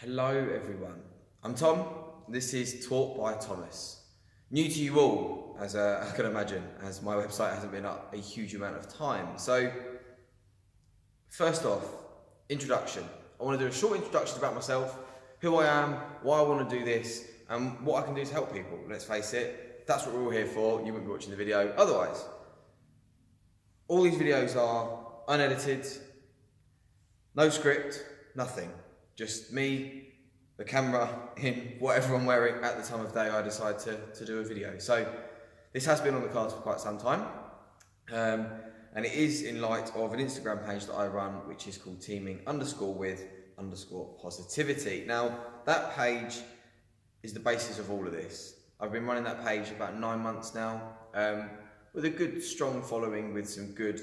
Hello everyone, I'm Tom. This is Taught by Thomas. New to you all, as I can imagine, as my website hasn't been up a huge amount of time. So, first off, introduction. I want to do a short introduction about myself, who I am, why I want to do this, and what I can do to help people. Let's face it, that's what we're all here for. You wouldn't be watching the video otherwise. All these videos are unedited, no script, nothing. Just me, the camera, in whatever I'm wearing at the time of day I decide to do a video. So this has been on the cards for quite some time. And it is in light of an Instagram page that I run, which is called teaming_with_positivity. Now, that page is the basis of all of this. I've been running that page about 9 months now, with a good, strong following, with some good,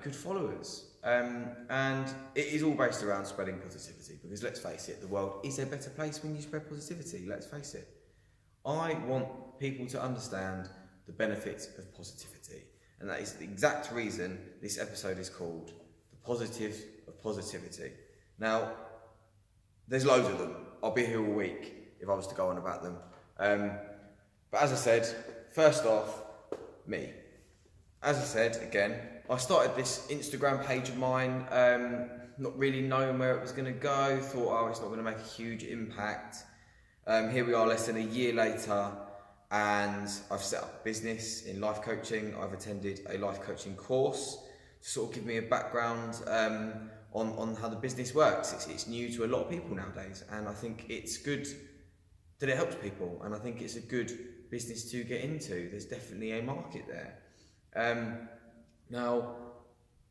good followers. And it is all based around spreading positivity, because let's face it, the world is a better place when you spread positivity. Let's face it. I want people to understand the benefits of positivity, and that is the exact reason this episode is called The Positives of Positivity. Now, there's loads of them. I'll be here all week if I was to go on about them. But as I said, first off, me. As I said, again, I started this Instagram page of mine, not really knowing where it was going to go, thought, it's not going to make a huge impact. Here we are less than a year later, and I've set up a business in life coaching. I've attended a life coaching course to sort of give me a background on how the business works. It's new to a lot of people nowadays, and I think it's good that it helps people, and I think it's a good business to get into. There's definitely a market there. Now,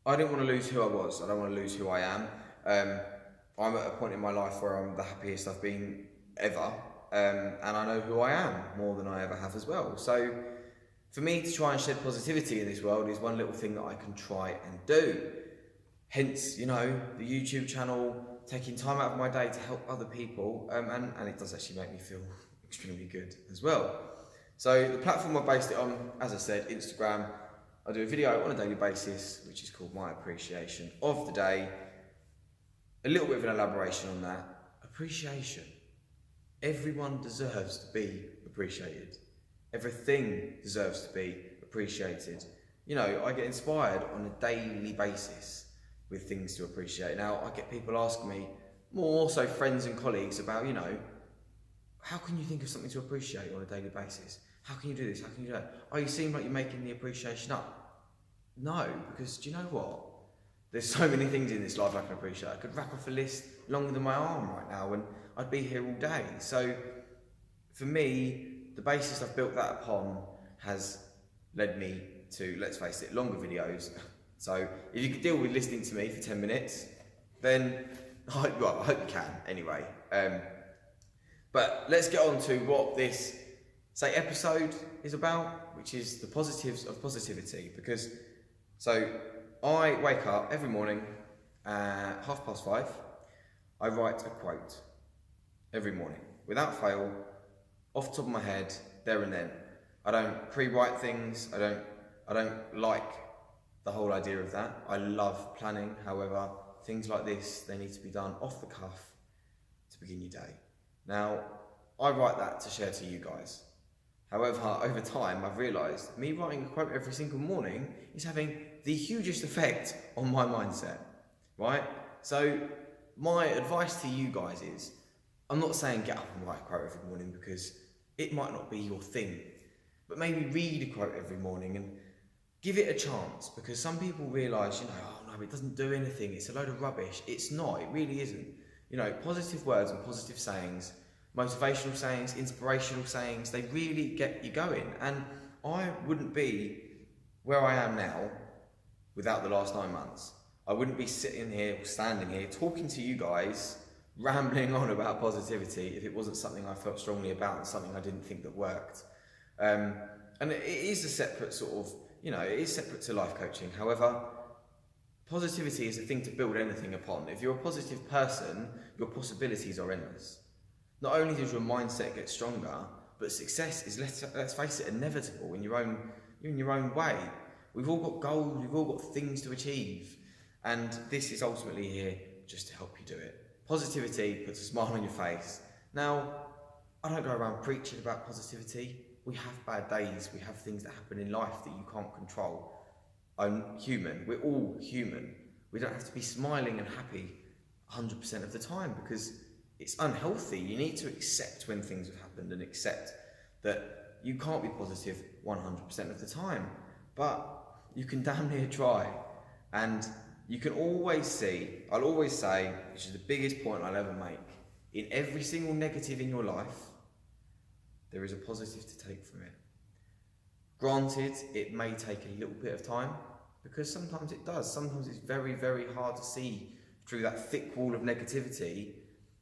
I didn't want to lose who I was. I don't want to lose who I am. I'm at a point in my life where I'm the happiest I've been ever, and I know who I am more than I ever have as well. So, for me to try and shed positivity in this world is one little thing that I can try and do. Hence, the YouTube channel, taking time out of my day to help other people, and it does actually make me feel extremely good as well. So the platform I based it on, as I said, Instagram. I do a video on a daily basis, which is called My Appreciation of the Day. A little bit of an elaboration on that. Appreciation. Everyone deserves to be appreciated. Everything deserves to be appreciated. I get inspired on a daily basis with things to appreciate. Now, I get people asking me, more so friends and colleagues, about, how can you think of something to appreciate on a daily basis? How can you do this? How can you do that? Oh, you seem like you're making the appreciation up. No, because do you know what? There's so many things in this life I can appreciate. I could rack off a list longer than my arm right now, and I'd be here all day. So, for me, the basis I've built that upon has led me to, let's face it, longer videos. So, if you could deal with listening to me for 10 minutes, then, I hope you can, anyway. But let's get on to what this episode is about, which is the positives of positivity. Because, I wake up every morning at 5:30. I write a quote every morning, without fail, off the top of my head, there and then. I don't pre-write things. I don't like the whole idea of that. I love planning. However, things like this, they need to be done off the cuff to begin your day. Now, I write that to share to you guys. However, over time, I've realised me writing a quote every single morning is having the hugest effect on my mindset, right? So, my advice to you guys is, I'm not saying get up and write a quote every morning, because it might not be your thing, but maybe read a quote every morning and give it a chance, because some people realise, oh no, it doesn't do anything, it's a load of rubbish. It's not, it really isn't. Positive words and positive sayings, motivational sayings, inspirational sayings, they really get you going. And I wouldn't be where I am now without the last 9 months. I wouldn't be sitting here, standing here, talking to you guys, rambling on about positivity if it wasn't something I felt strongly about and something I didn't think that worked. And it is a separate sort of, it is separate to life coaching. However, positivity is a thing to build anything upon. If you're a positive person, your possibilities are endless. Not only does your mindset get stronger, but success is, let's face it, inevitable in your own way. We've all got goals, we've all got things to achieve, and this is ultimately here just to help you do it. Positivity puts a smile on your face. Now, I don't go around preaching about positivity. We have bad days, we have things that happen in life that you can't control. I'm human, we're all human. We don't have to be smiling and happy 100% of the time because it's unhealthy. You need to accept when things have happened and accept that you can't be positive 100% of the time, but you can damn near try. And you can always see, I'll always say, which is the biggest point I'll ever make, in every single negative in your life, there is a positive to take from it. Granted, it may take a little bit of time, because sometimes it does. Sometimes it's very, very hard to see through that thick wall of negativity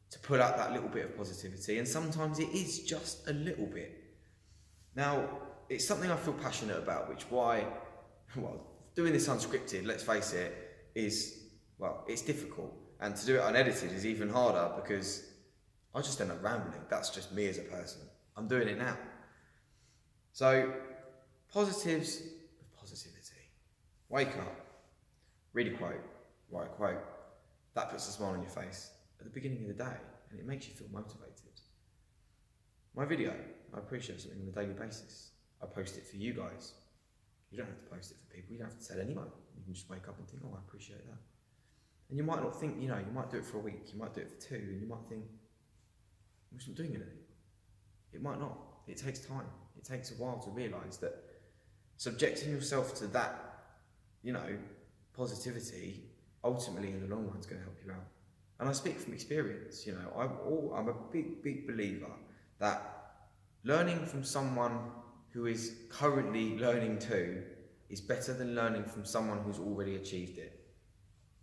to pull out that little bit of positivity, and sometimes it is just a little bit. Now, it's something I feel passionate about, which why, well, doing this unscripted, let's face it, is, well, it's difficult. And to do it unedited is even harder because I just end up rambling. That's just me as a person. I'm doing it now. So, positives of positivity. Wake up, read a quote, write a quote. That puts a smile on your face at the beginning of the day and it makes you feel motivated. My video, I appreciate something on a daily basis. I post it for you guys. You don't have to post it for people, you don't have to tell anyone. You can just wake up and think, oh, I appreciate that. And you might not think, you might do it for a week, you might do it for 2, and you might think, I'm just not doing anything. It might not. It takes time. It takes a while to realise that subjecting yourself to that, positivity, ultimately in the long run is going to help you out. And I speak from experience, I'm a big, big believer that learning from someone who is currently learning too is better than learning from someone who's already achieved it.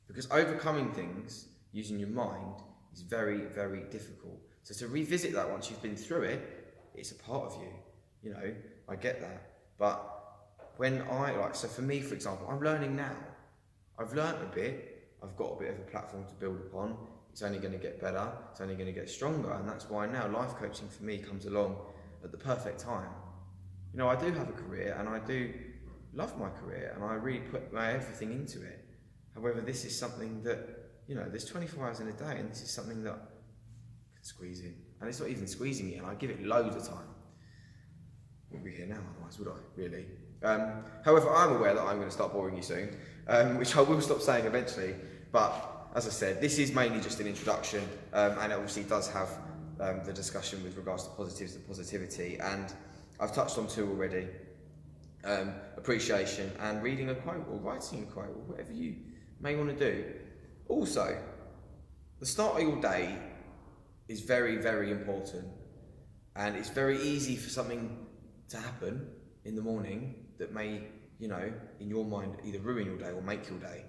Because overcoming things using your mind is very, very difficult. So to revisit that once you've been through it, it's a part of you. I get that. But when so for me, for example, I'm learning now. I've learnt a bit. I've got a bit of a platform to build upon. It's only going to get better. It's only going to get stronger. And that's why now life coaching for me comes along at the perfect time. I do have a career and I do love my career and I really put my everything into it. However, this is something that, there's 24 hours in a day and this is something that I can squeeze in. And it's not even squeezing it, and I give it loads of time. Wouldn't be here now otherwise, would I, really? However, I'm aware that I'm going to start boring you soon, which I will stop saying eventually. But as I said, this is mainly just an introduction, and it obviously does have the discussion with regards to positives and positivity. And I've touched on 2 already. Appreciation and reading a quote or writing a quote or whatever you may want to do. Also, the start of your day is very, very important, and it's very easy for something to happen in the morning that may, in your mind either ruin your day or make your day.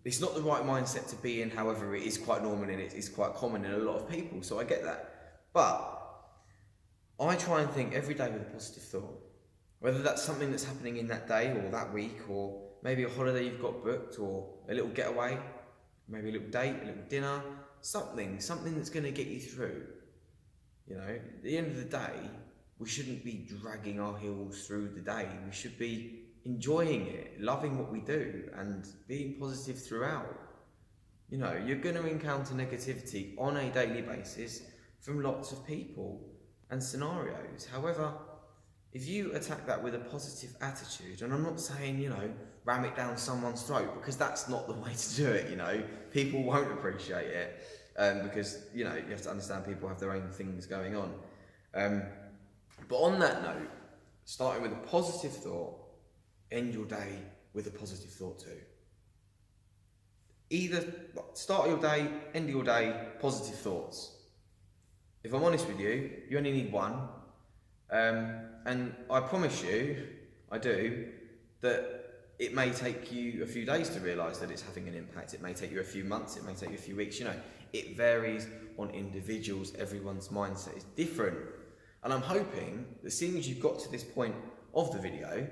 It's not the right mindset to be in, however, it is quite normal and it is quite common in a lot of people, so I get that. But I try and think every day with a positive thought. Whether that's something that's happening in that day or that week, or maybe a holiday you've got booked, or a little getaway, maybe a little date, a little dinner, something that's going to get you through. At the end of the day, we shouldn't be dragging our heels through the day. We should be enjoying it, loving what we do, and being positive throughout. You're going to encounter negativity on a daily basis from lots of people and scenarios. However, if you attack that with a positive attitude, and I'm not saying, ram it down someone's throat, because that's not the way to do it, people won't appreciate it, because, you have to understand people have their own things going on. But on that note, starting with a positive thought, end your day with a positive thought too. Either start your day, end your day, positive thoughts. If I'm honest with you, you only need one. And I promise you, I do, that it may take you a few days to realise that it's having an impact. It may take you a few months, it may take you a few weeks, it varies on individuals, everyone's mindset is different. And I'm hoping that seeing as you've got to this point of the video,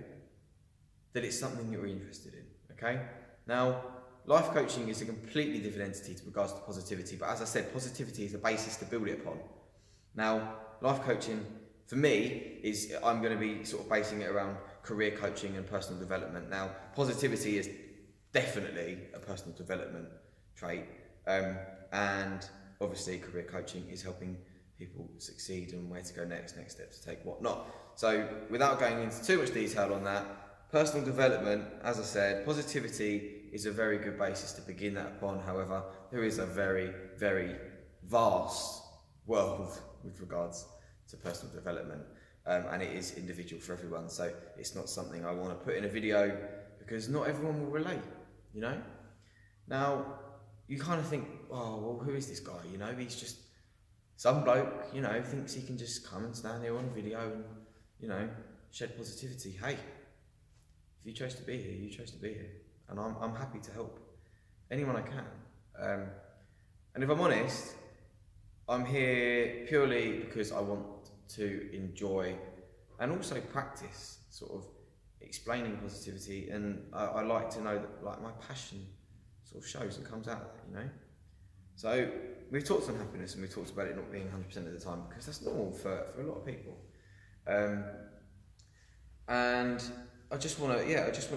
that it's something you're interested in, okay? Now, life coaching is a completely different entity to regards to positivity, but as I said, positivity is a basis to build it upon. Now, life coaching, for me, I'm going to be sort of basing it around career coaching and personal development. Now, positivity is definitely a personal development trait, and And obviously career coaching is helping people succeed and where to go next steps to take, whatnot. So without going into too much detail on that, personal development, as I said, positivity is a very good basis to begin that upon. However, there is a very, very vast world with regards to personal development, and it is individual for everyone. So it's not something I want to put in a video because not everyone will relate, you know? Now, you kind of think, oh, well, who is this guy? You know, he's just some bloke, you know, thinks he can just come and stand here on a video and, you know, shed positivity. Hey, if you chose to be here, you chose to be here. And I'm happy to help anyone I can. And if I'm honest, I'm here purely because I want to enjoy and also practice sort of explaining positivity. And I like to know that like my passion sort of shows and comes out of that, you know? So we've talked on happiness and we've talked about it not being 100% of the time because that's normal for a lot of people. And I just want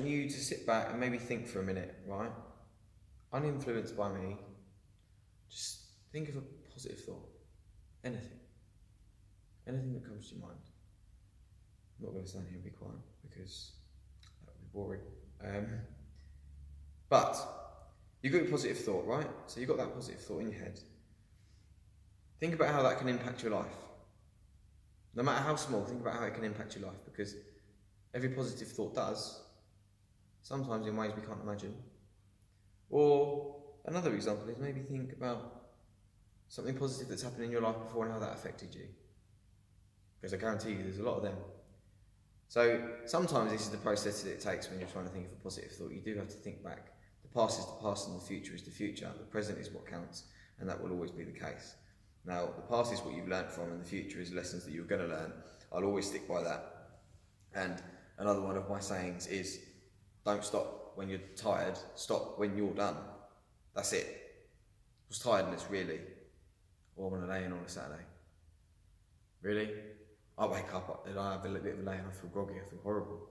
you to sit back and maybe think for a minute, right? Uninfluenced by me, just think of a positive thought. Anything that comes to your mind. I'm not going to stand here and be quiet because that would be boring. But you've got your positive thought, right? So you've got that positive thought in your head. Think about how that can impact your life. No matter how small, think about how it can impact your life, because every positive thought does, sometimes in ways we can't imagine. Or another example is maybe think about something positive that's happened in your life before and how that affected you. Because I guarantee you there's a lot of them. So sometimes this is the process that it takes when you're trying to think of a positive thought. You do have to think back. The past is the past and the future is the future. The present is what counts, and that will always be the case. Now, the past is what you've learnt from, and the future is lessons that you're going to learn. I'll always stick by that. And another one of my sayings is, don't stop when you're tired, stop when you're done. That's it. What's tiredness really? Or I'm on a lay-in on a Saturday. Really? I wake up and I have a little bit of a lay-in, I feel groggy, I feel horrible.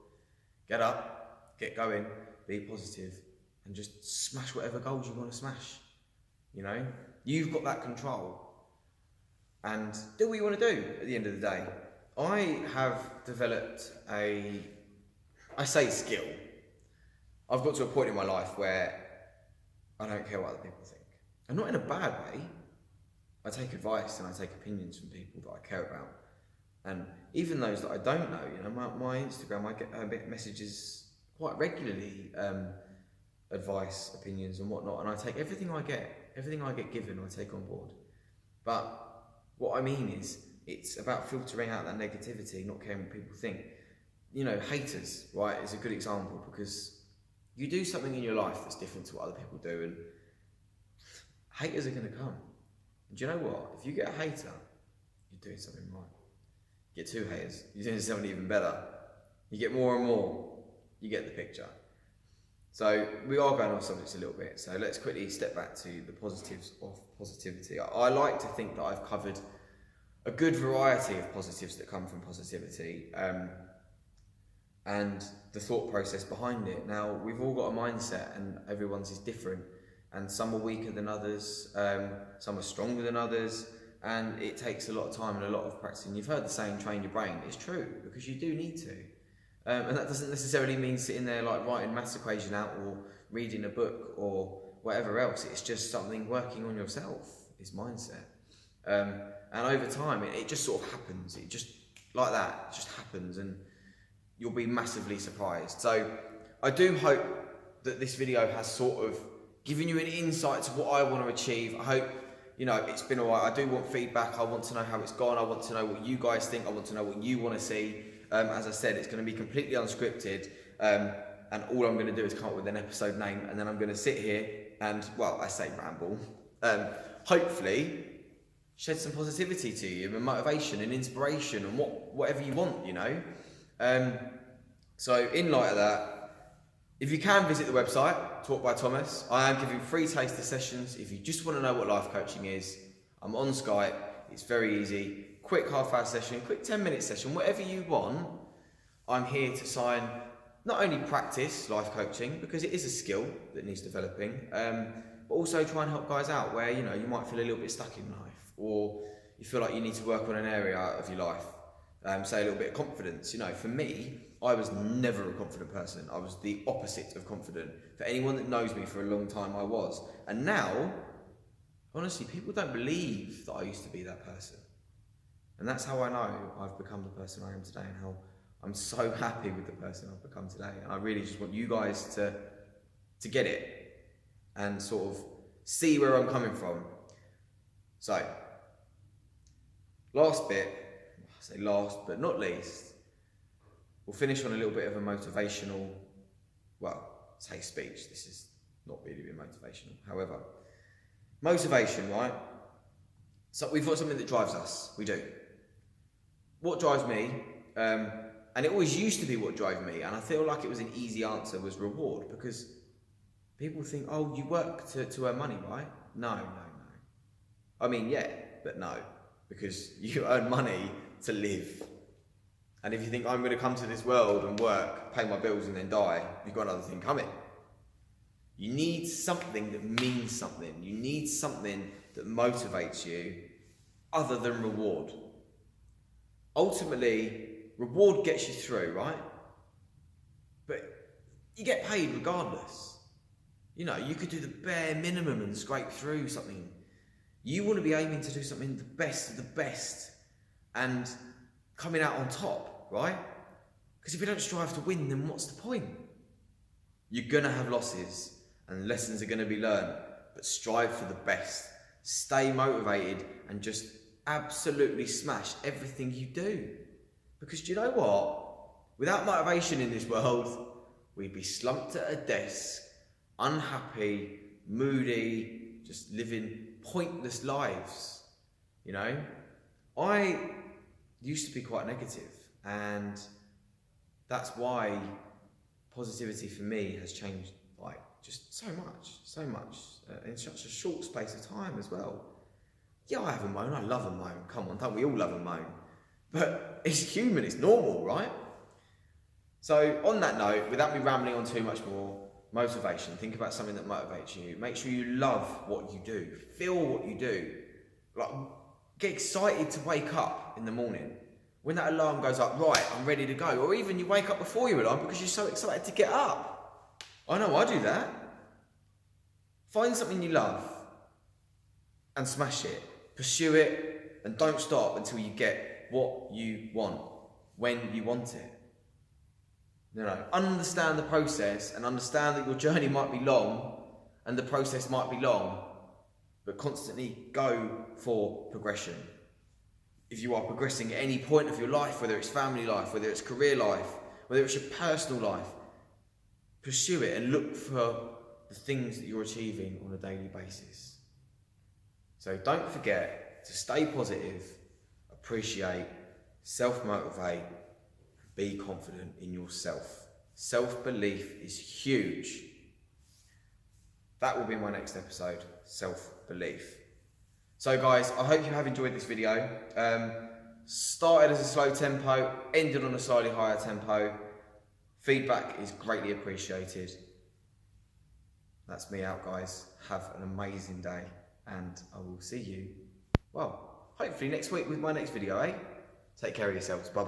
Get up, get going, be positive, and just smash whatever goals you want to smash. You know? You've got that control. And do what you want to do at the end of the day. I have developed I say skill. I've got to a point in my life where I don't care what other people think. And not in a bad way. I take advice and I take opinions from people that I care about. And even those that I don't know, you know, my Instagram, I get messages quite regularly, advice, opinions and whatnot, and I take everything I get given, I take on board. But what I mean is, it's about filtering out that negativity, not caring what people think. You know, haters, right, is a good example, because you do something in your life that's different to what other people do, and haters are going to come. And do you know what? If you get a hater, you're doing something right. You get 2 haters, you're doing something even better. You get more and more, you get the picture. So we are going off subjects a little bit, so let's quickly step back to the positives of positivity. I like to think that I've covered a good variety of positives that come from positivity, and the thought process behind it. Now, we've all got a mindset and everyone's is different, and some are weaker than others, some are stronger than others, and it takes a lot of time and a lot of practice. And you've heard the saying, train your brain. It's true, because you do need to. And that doesn't necessarily mean sitting there like writing maths equation out or reading a book or whatever else. It's just something working on yourself, is mindset. And over time, it just sort of happens. It just, like that, it just happens, and you'll be massively surprised. So I do hope that this video has sort of given you an insight to what I want to achieve. I hope, you know, it's been alright. I do want feedback. I want to know how it's gone. I want to know what you guys think. I want to know what you want to see. As I said, it's going to be completely unscripted, and all I'm going to do is come up with an episode name, and then I'm going to sit here and, well, I say ramble, hopefully shed some positivity to you, and motivation and inspiration and whatever you want, you know. So in light of that, if you can visit the website, Talk by Thomas, I am giving free taster sessions. If you just want to know what life coaching is, I'm on Skype, it's very easy. Quick half-hour session, quick 10-minute session, whatever you want. I'm here to not only practice life coaching, because it is a skill that needs developing, but also try and help guys out where, you know, you might feel a little bit stuck in life, or you feel like you need to work on an area of your life. Say a little bit of confidence. You know, for me, I was never a confident person. I was the opposite of confident. For anyone that knows me for a long time, I was. And now, honestly, people don't believe that I used to be that person. And that's how I know I've become the person I am today, and how I'm so happy with the person I've become today. And I really just want you guys to get it and sort of see where I'm coming from. So, last bit, I say last but not least, we'll finish on a little bit of a motivational, well, say speech. This is not really been motivational. However, motivation, right? So we've got something that drives us. We do. What drives me, and it always used to be what drove me, and I feel like it was an easy answer, was reward, because people think, oh, you work to earn money, right? No. I mean, yeah, but no, because you earn money to live. And if you think I'm going to come to this world and work, pay my bills and then die, you've got another thing coming. You need something that means something. You need something that motivates you other than reward. Ultimately, reward gets you through, right? But you get paid regardless. You know, you could do the bare minimum and scrape through something. You want to be aiming to do something the best of the best and coming out on top, right? Because if you don't strive to win, then what's the point? You're going to have losses and lessons are going to be learned, but strive for the best. Stay motivated and just absolutely smash everything you do. Because do you know what? Without motivation in this world, we'd be slumped at a desk, unhappy, moody, just living pointless lives. You know? I used to be quite negative, and that's why positivity for me has changed like just so much in such a short space of time as well. Yeah, I have a moan, I love a moan, come on, don't we all love a moan? But it's human, it's normal, right? So on that note, without me rambling on too much more, motivation, think about something that motivates you. Make sure you love what you do, feel what you do. Like, get excited to wake up in the morning. When that alarm goes up, right, I'm ready to go. Or even you wake up before your alarm because you're so excited to get up. I know I do that. Find something you love and smash it. Pursue it and don't stop until you get what you want, when you want it. You know, understand the process and understand that your journey might be long and the process might be long, but constantly go for progression. If you are progressing at any point of your life, whether it's family life, whether it's career life, whether it's your personal life, pursue it and look for the things that you're achieving on a daily basis. So don't forget to stay positive, appreciate, self-motivate, be confident in yourself. Self-belief is huge. That will be my next episode, self-belief. So guys, I hope you have enjoyed this video. Started as a slow tempo, ended on a slightly higher tempo. Feedback is greatly appreciated. That's me out, guys. Have an amazing day, and I will see you, well, hopefully next week with my next video, eh? Take care of yourselves. Bye-bye.